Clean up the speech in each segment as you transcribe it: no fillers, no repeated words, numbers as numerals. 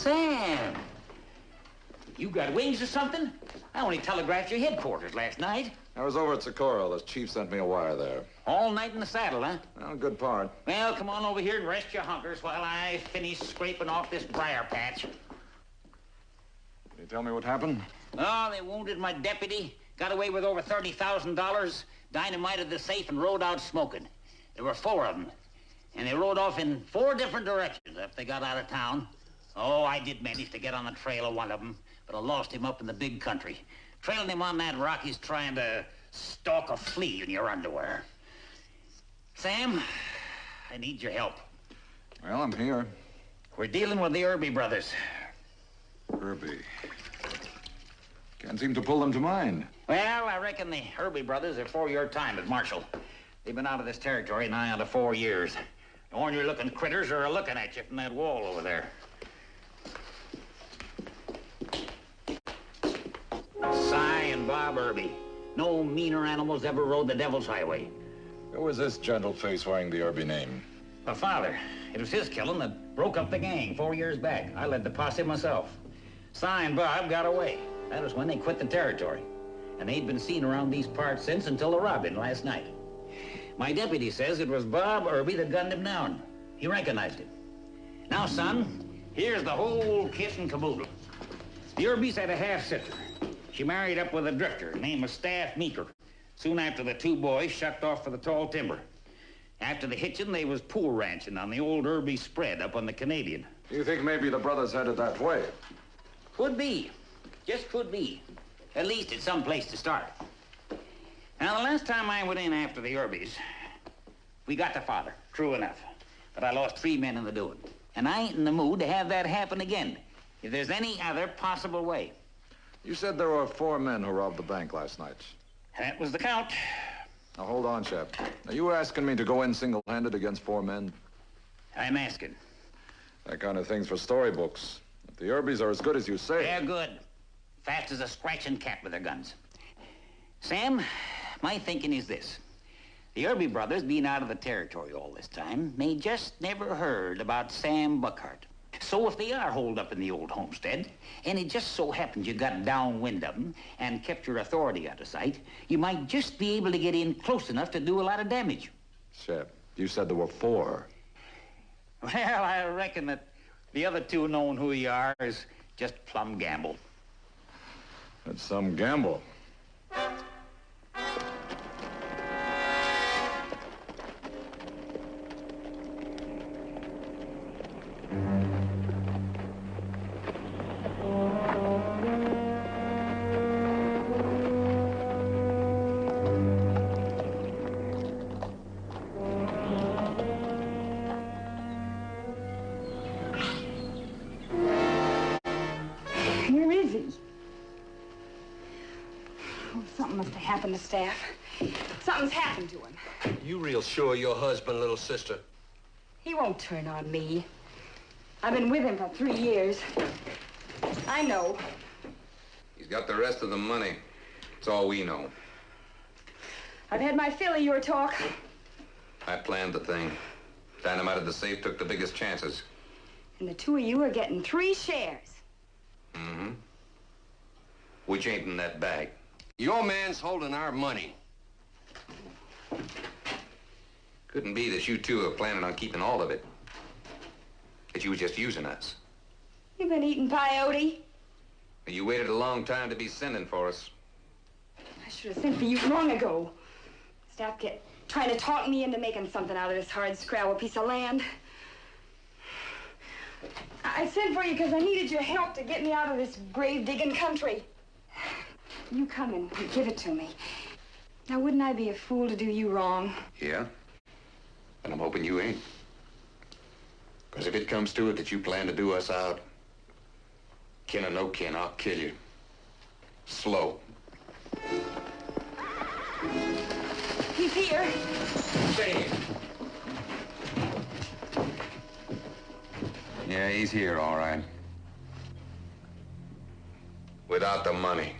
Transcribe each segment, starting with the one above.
Sam! You got wings or something? I only telegraphed your headquarters last night. I was over at Socorro. The chief sent me a wire there. All night in the saddle, huh? Well, a good part. Well, come on over here and rest your hunkers while I finish scraping off this briar patch. Can you tell me what happened? Oh, they wounded my deputy, got away with over $30,000, dynamited the safe, and rode out smoking. There were 4 of them, and they rode off in 4 different directions after they got out of town. Oh, I did manage to get on the trail of one of them, but I lost him up in the big country. Trailing him on that rock, he's trying to stalk a flea in your underwear. Sam, I need your help. Well, I'm here. We're dealing with the Irby brothers. Irby. Can't seem to pull them to mind. Well, I reckon the Irby brothers are for your time as marshal. They've been out of this territory nigh on to 4 years. The ornery-looking critters are looking at you from that wall over there. Cy and Bob Irby. No meaner animals ever rode the Devil's Highway. Who was this gentle face wearing the Irby name? My father. It was his killing that broke up the gang 4 years back. I led the posse myself. Cy and Bob got away. That was when they quit the territory. And they'd been seen around these parts since until the robbing last night. My deputy says it was Bob Irby that gunned him down. He recognized him. Now, son, here's the whole kit and caboodle. The Irbys had a half-sister. She married up with a drifter named Staff Meeker. Soon after, the 2 boys shucked off for the tall timber. After the hitching, they was pool ranching on the old Irby spread up on the Canadian. You think maybe the brothers headed that way? Could be. Just could be. At least it's some place to start. Now, the last time I went in after the Irbys, we got the father, true enough. But I lost 3 men in the doing. And I ain't in the mood to have that happen again, if there's any other possible way. You said there were 4 men who robbed the bank last night. That was the count. Now, hold on, Shep. Now, you were asking me to go in single-handed against 4 men? I'm asking. That kind of thing's for storybooks. If the Irbys are as good as you say... They're good. Fast as a scratching cat with their guns. Sam, my thinking is this. The Irby brothers, being out of the territory all this time, may just never heard about Sam Buckhart. So if they are holed up in the old homestead, and it just so happens you got downwind of them and kept your authority out of sight, you might just be able to get in close enough to do a lot of damage. Shep, you said there were 4. Well, I reckon that the other 2 knowing who you are is just plumb gamble. That's some gamble. Happened to Staff. Something's happened to him. You real sure your husband, little sister? He won't turn on me. I've been with him for 3 years. I know. He's got the rest of the money. That's all we know. I've had my fill of your talk. I planned the thing. Dynamited the safe, took the biggest chances. And the 2 of you are getting 3 shares. Mm-hmm. Which ain't in that bag. Your man's holding our money. Couldn't be that you 2 are planning on keeping all of it. That you was just using us. You've been eating peyote. You waited a long time to be sending for us. I should have sent for you long ago. Staff kept trying to talk me into making something out of this hard scrabble piece of land. I sent for you because I needed your help to get me out of this grave-digging country. You come and give it to me. Now, wouldn't I be a fool to do you wrong? Yeah? And I'm hoping you ain't. Because if it comes to it that you plan to do us out, kin or no kin, I'll kill you. Slow. He's here. Stay in. Yeah, he's here, all right. Without the money.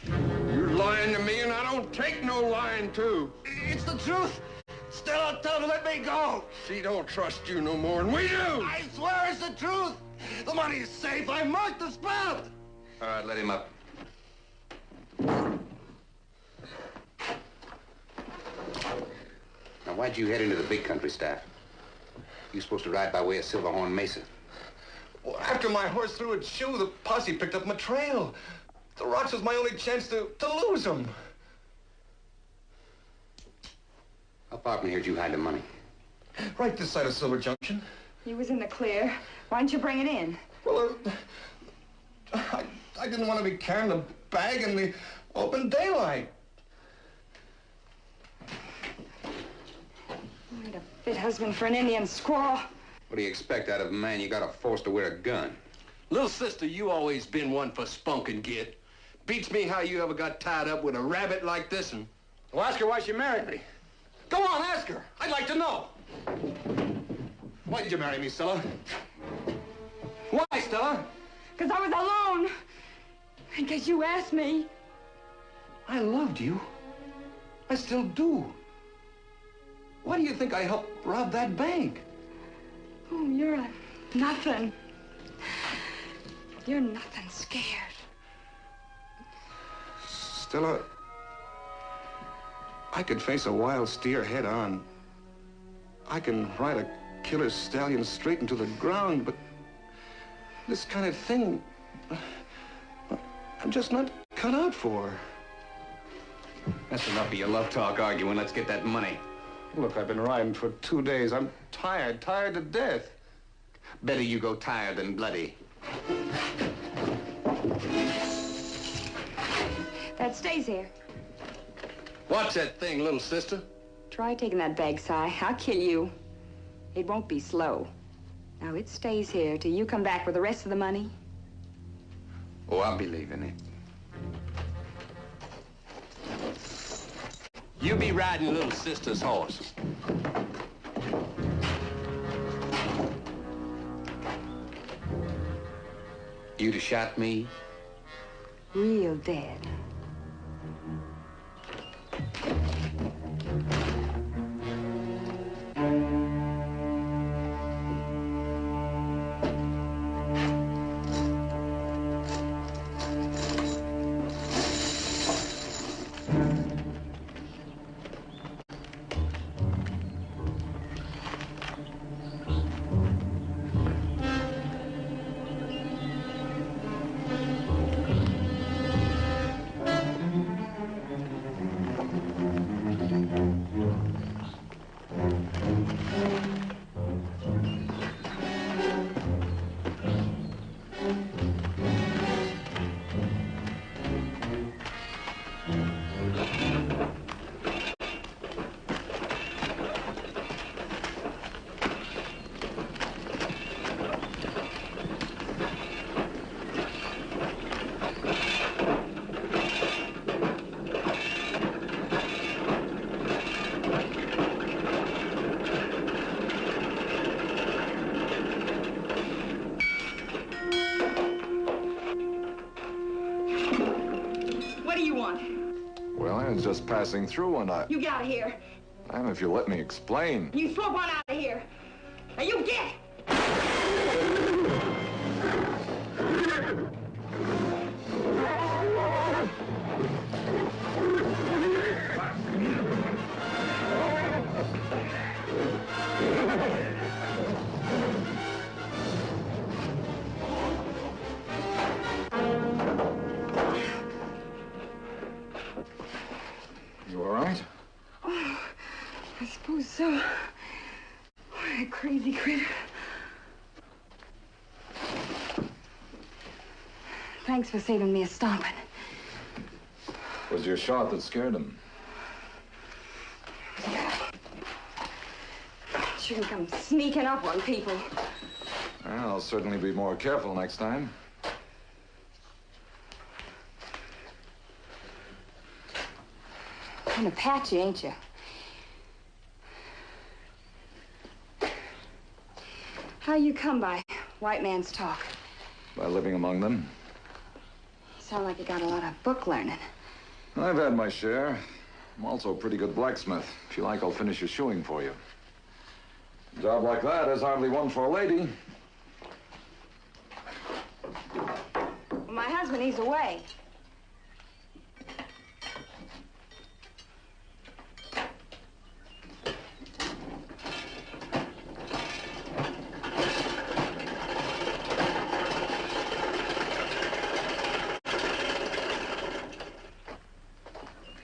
You're lying to me, and I don't take no lying to. It's the truth. Stella, tell her to let me go. She don't trust you no more than we do. I swear it's the truth. The money is safe. I marked the spot. All right, let him up. Now, why'd you head into the big country, Staff? You supposed to ride by way of Silverhorn Mesa. Well, after my horse threw its shoe, the posse picked up my trail. The rocks was my only chance to lose him. How far from here did you hide the money? Right this side of Silver Junction. You was in the clear. Why didn't you bring it in? Well, I didn't want to be carrying the bag in the open daylight. You ain't a fit husband for an Indian squaw. What do you expect out of a man you got a force to wear a gun? Little sister, you always been one for spunk and git. Beats me how you ever got tied up with a rabbit like this one. Well, ask her why she married me. Go on, ask her. I'd like to know. Why did you marry me, Stella? Why, Stella? Because I was alone. And because you asked me. I loved you. I still do. Why do you think I helped rob that bank? Oh, you're a nothing. You're nothing scared. Stella, I could face a wild steer head on. I can ride a killer stallion straight into the ground, but this kind of thing, I'm just not cut out for. That's enough of your love talk arguing. Let's get that money. Look, I've been riding for 2 days. I'm tired to death. Better you go tired than bloody. That stays here. Watch that thing, little sister. Try taking that bag, Si. I'll kill you. It won't be slow. Now, it stays here till you come back with the rest of the money. Oh, I believe in it. You be riding little sister's horse. You'd have shot me? Real dead. Well, I was just passing through and I... You get out of here. Ma'am, if you let me explain. You slow one out of here. Now, you get. You all right? Oh, I suppose so. What a crazy critter. Thanks for saving me a stomping. Was your shot that scared him? Shouldn't come sneaking up on people. Well, I'll certainly be more careful next time. Kind of Apache, ain't you? How you come by white man's talk? By living among them. You sound like you got a lot of book learning. I've had my share. I'm also a pretty good blacksmith. If you like, I'll finish your shoeing for you. A job like that is hardly one for a lady. Well, my husband, he's away.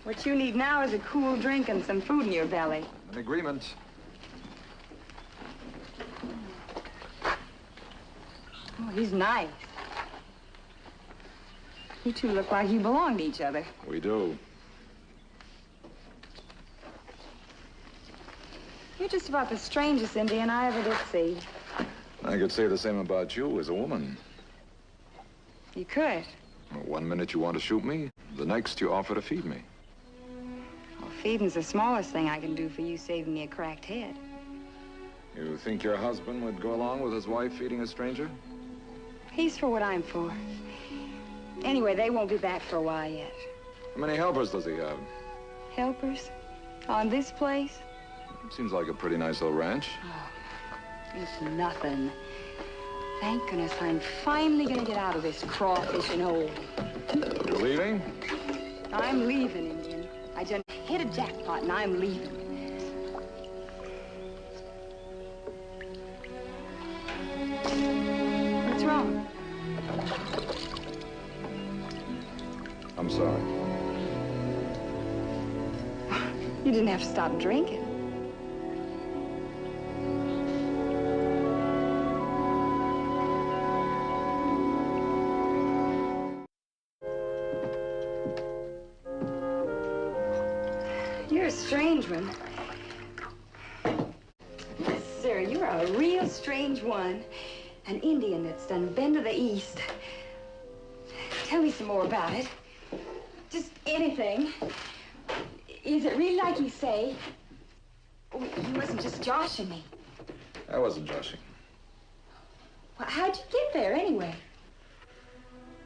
What you need now is a cool drink and some food in your belly. An agreement. Oh, he's nice. You two look like you belong to each other. We do. You're just about the strangest Indian I ever did see. I could say the same about you as a woman. You could. One minute you want to shoot me, the next you offer to feed me. Well, feeding's the smallest thing I can do for you, saving me a cracked head. You think your husband would go along with his wife feeding a stranger? He's for what I'm for. Anyway, they won't be back for a while yet. How many helpers does he have? Helpers? On this place? Seems like a pretty nice little ranch. Oh, it's nothing. Thank goodness I'm finally gonna get out of this crawfishing hole. You're leaving? I'm leaving, Indian. I just hit a jackpot and I'm leaving. What's wrong? I'm sorry. You didn't have to stop drinking. You're a strange one. Yes, sir, you're a real strange one. An Indian that's done been to the East. Tell me some more about it. Just anything. Is it really like you say? Oh, you wasn't just joshing me. I wasn't joshing. Well, how'd you get there, anyway?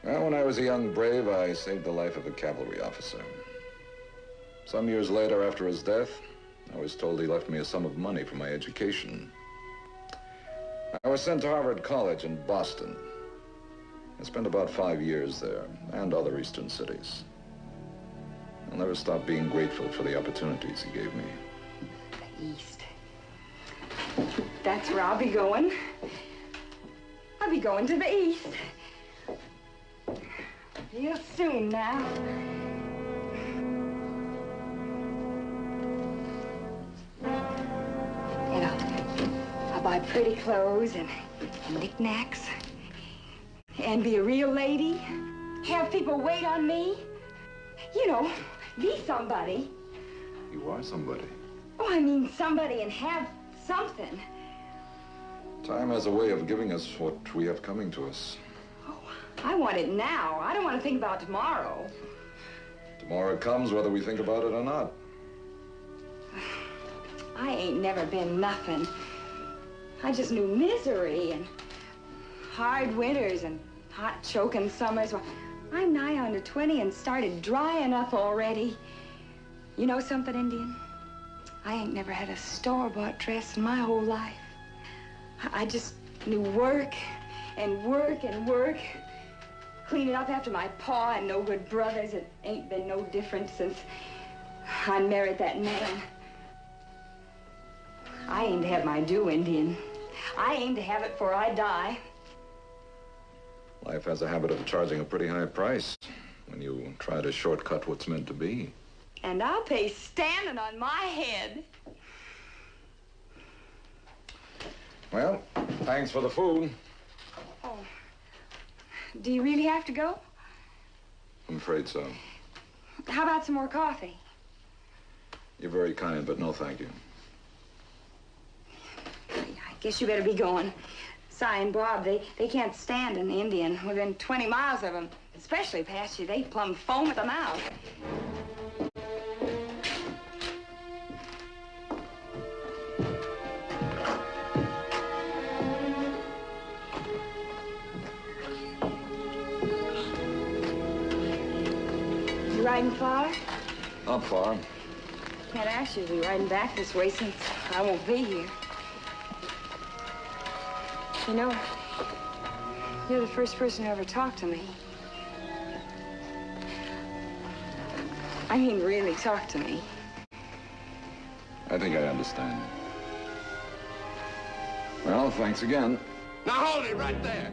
Well, when I was a young brave, I saved the life of a cavalry officer. Some years later, after his death, I was told he left me a sum of money for my education. I was sent to Harvard College in Boston. I spent about 5 years there, and other eastern cities. I'll never stop being grateful for the opportunities he gave me. The East. That's where I'll be going. I'll be going to the East. Real soon now. You know, I'll buy pretty clothes and knickknacks. And be a real lady. Have people wait on me. You know, be somebody. You are somebody. Oh, I mean somebody and have something. Time has a way of giving us what we have coming to us. Oh, I want it now. I don't want to think about tomorrow. Tomorrow comes whether we think about it or not. I ain't never been nothing. I just knew misery and hard winters and hot choking summers. Well, I'm nigh on to 20 and started drying up already. You know something, Indian? I ain't never had a store-bought dress in my whole life. I just knew work and work and work. Cleaning up after my pa and no good brothers. It ain't been no different since I married that man. I aim to have my due, Indian. I aim to have it before I die. Life has a habit of charging a pretty high price when you try to shortcut what's meant to be. And I'll pay standing on my head. Well, thanks for the food. Oh, do you really have to go? I'm afraid so. How about some more coffee? You're very kind, but no thank you. I guess you better be going. Si and Bob, they can't stand an Indian within 20 miles of them, especially past you. They plumb foam at the mouth. You riding far? Not far. can't ask you to be riding back this way since I won't be here. You know, you're the first person who ever talked to me. I mean, really talk to me. I think I understand. Well, thanks again. Now hold it right there.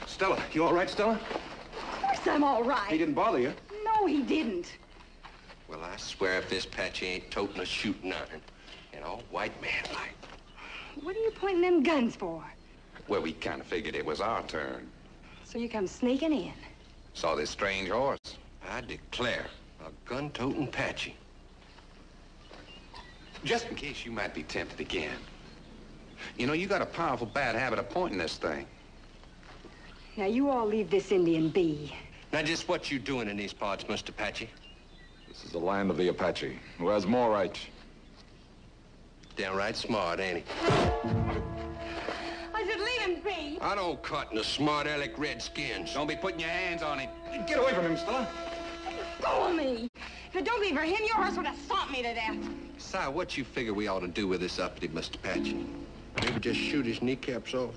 Stella, you all right, Stella? Of course I'm all right. He didn't bother you. No, he didn't. Well, I swear if this Patchy ain't toting a shooting iron, and all white man like. What are you pointing them guns for? Well, we kind of figured it was our turn. So you come sneaking in. Saw this strange horse. I declare, a gun-toting Patchy. Just in case you might be tempted again. You know, you got a powerful bad habit of pointing this thing. Now, you all leave this Indian be. Now, just what you doing in these parts, Mr. Patchy? This is the land of the Apache, who has more rights. Downright smart, ain't he? I said leave him be. I don't cut in the smart aleck redskins. Don't be putting your hands on him. Get away from him, Stella. Go of me. If it don't be for him, your horse would have stomped me to death. Si, what you figure we ought to do with this uppity Mr. Patchy? Maybe just shoot his kneecaps off?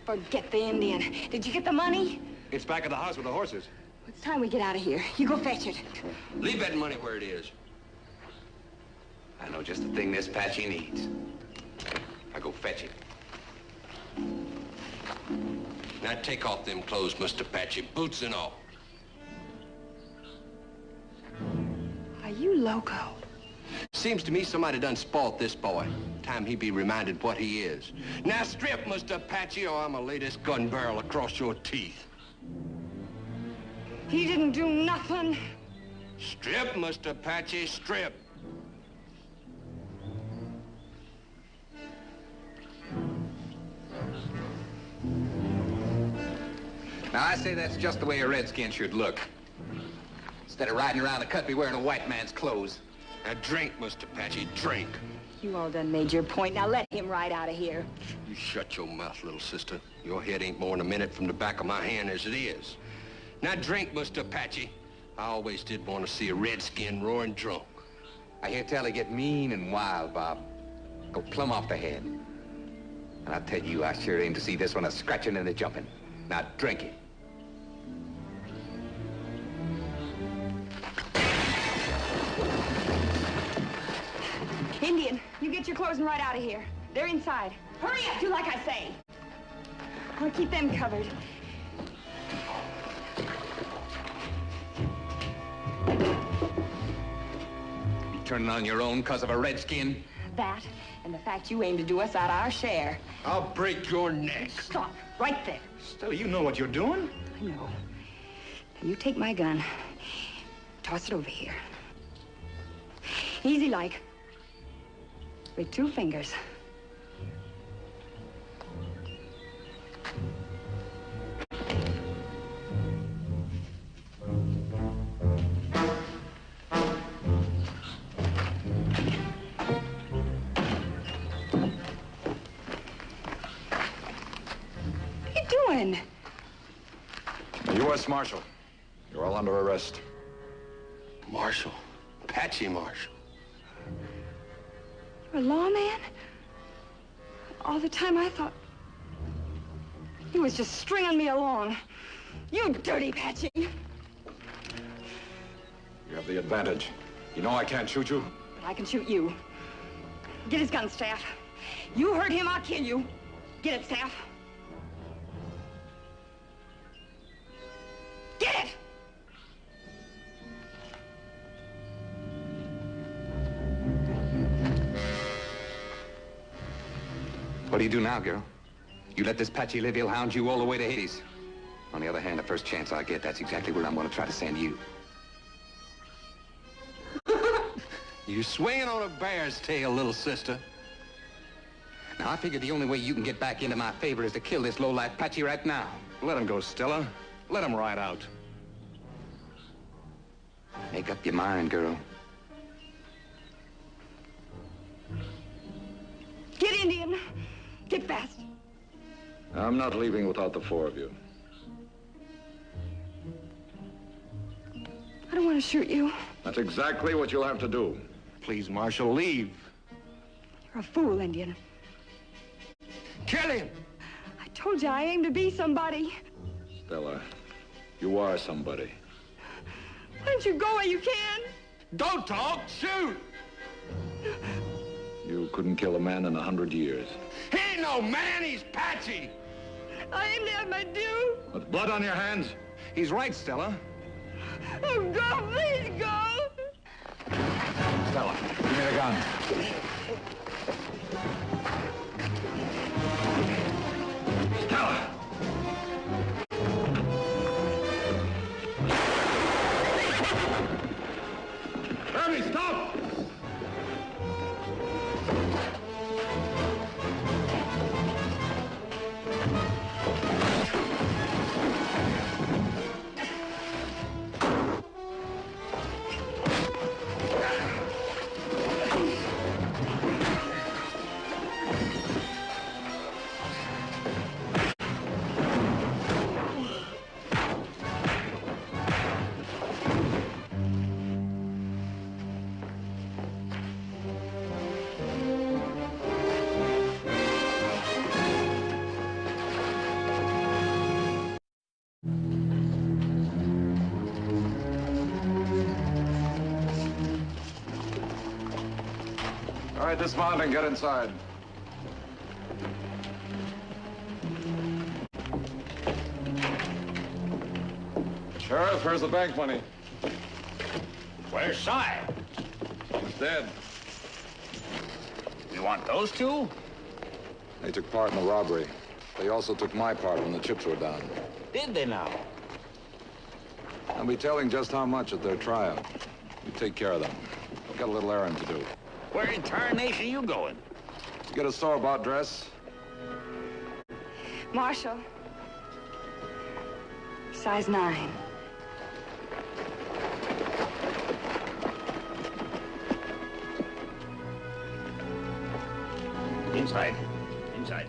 Forget the Indian. Did you get the money? It's back at the house with the horses. It's time we get out of here. You go fetch it. Leave that money where it is. I know just the thing this Patchy needs. I go fetch it. Now take off them clothes, Mr. Patchy, boots and all. Are you loco? Seems to me somebody done spoilt this boy. Time he be reminded what he is. Now strip, Mr. Patchy, or I'ma lay this gun barrel across your teeth. He didn't do nothing. Strip, Mr. Patchy, strip. Now, I say that's just the way a redskin should look. Instead of riding around the country wearing a white man's clothes. Now drink, Mr. Patchy, drink. You all done made your point. Now let him ride out of here. You shut your mouth, little sister. Your head ain't more than a minute from the back of my hand as it is. Now drink, Mr. Patchy. I always did want to see a redskin roaring drunk. I hear tell he get mean and wild, Bob. Go plumb off the head. And I tell you, I sure aim to see this one a scratching and a jumping. Now drink it. Indian, you get your clothes and ride out of here. They're inside. Hurry up, do like I say. I'll keep them covered. You turning on your own cause of a redskin? That and the fact you aim to do us out our share. I'll break your neck. Stop, right there. Stella, you know what you're doing? I know. Now you take my gun. Toss it over here. Easy like. With 2 fingers. What are you doing? U.S. Marshal, you're all under arrest. Marshal. Patchy Marshal. You're a lawman? All the time I thought he was just stringing me along. You dirty Patchy. You have the advantage. You know I can't shoot you. But I can shoot you. Get his gun, Staff. You hurt him, I'll kill you. Get it, Staff. Get it! What do you do now, girl? You let this Patchy live, he'll hound you all the way to Hades. On the other hand, the first chance I get, that's exactly where I'm going to try to send you. You swinging on a bear's tail, little sister. Now, I figure the only way you can get back into my favor is to kill this lowlife Patchy right now. Let him go, Stella. Let him ride out. Make up your mind, girl. Get Indian. Get fast. I'm not leaving without the 4 of you. don't want to shoot you. That's exactly what you'll have to do. Please, Marshal, leave. You're a fool, Indian. Kill him! I told you I aim to be somebody. Stella, you are somebody. Why don't you go where you can? Don't talk, shoot! You couldn't kill a man in 100 years. He ain't no man, he's Patsy! I aim to have my due. With blood on your hands? He's right, Stella. Oh, go, please go. Stella, give me the gun. Stella! Ernie, stop! All right, dismount and get inside. Sheriff, here's the bank money. Where's Si? He's dead. You want those two? They took part in the robbery. They also took my part when the chips were down. Did they now? I'll be telling just how much at their trial. You take care of them. I've got a little errand to do. Where in tarnation you going? Get a store-bought dress. Marshal. Size 9. Inside. Inside.